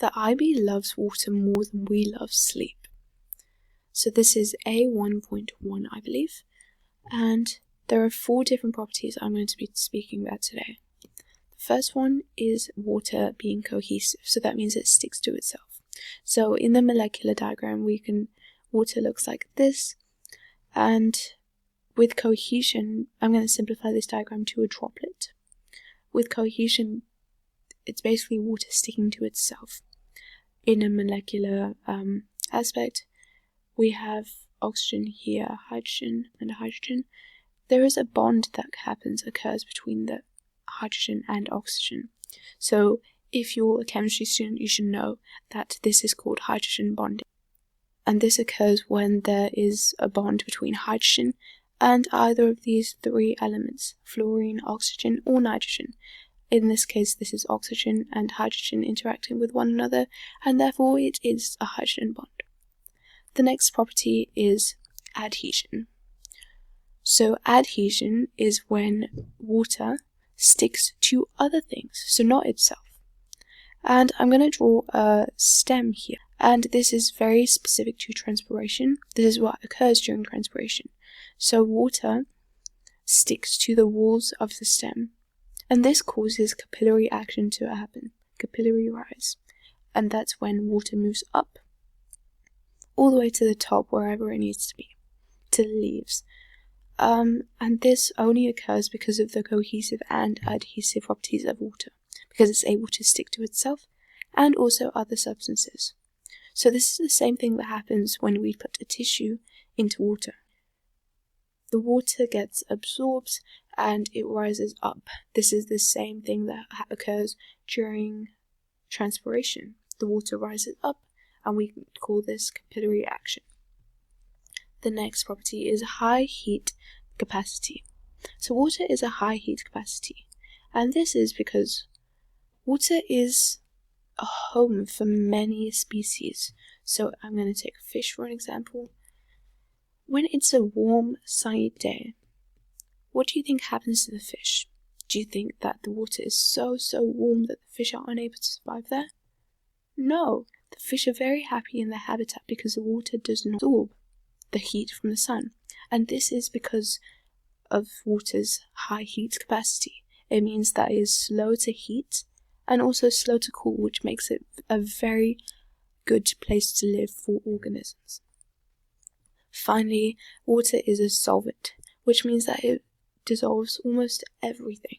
the IB loves water more than we love sleep. So this is A1.1, I believe, and there are 4 different properties I'm going to be speaking about today. The first one is water being cohesive, so that means it sticks to itself. So in the molecular diagram, water looks like this, and with cohesion, I'm going to simplify this diagram to a droplet. With cohesion, it's basically water sticking to itself. In a molecular aspect, we have oxygen here, hydrogen, and hydrogen. There is a bond that occurs between the hydrogen and oxygen. So if you're a chemistry student, you should know that this is called hydrogen bonding. And this occurs when there is a bond between hydrogen and either of these 3 elements, fluorine, oxygen, or nitrogen. In this case, this is oxygen and hydrogen interacting with one another, and therefore it is a hydrogen bond. The next property is adhesion. So adhesion is when water sticks to other things, so not itself. And I'm going to draw a stem here, and this is very specific to transpiration. This is what occurs during transpiration. So water sticks to the walls of the stem, and this causes capillary action to happen, capillary rise, and that's when water moves up all the way to the top, wherever it needs to be, to the leaves. And this only occurs because of the cohesive and adhesive properties of water, because it's able to stick to itself and also other substances. So this is the same thing that happens when we put a tissue into water. The water gets absorbed and it rises up. This is the same thing that occurs during transpiration. The water rises up, and we call this capillary action. The next property is high heat capacity. So water is a high heat capacity, and this is because water is a home for many species. So I'm going to take fish for an example. When it's a warm, sunny day, what do you think happens to the fish? Do you think that the water is so warm that the fish are unable to survive there? No, the fish are very happy in their habitat because the water does not absorb the heat from the sun. And this is because of water's high heat capacity. It means that it is slow to heat and also slow to cool, which makes it a very good place to live for organisms. Finally, water is a solvent, which means that it dissolves almost everything.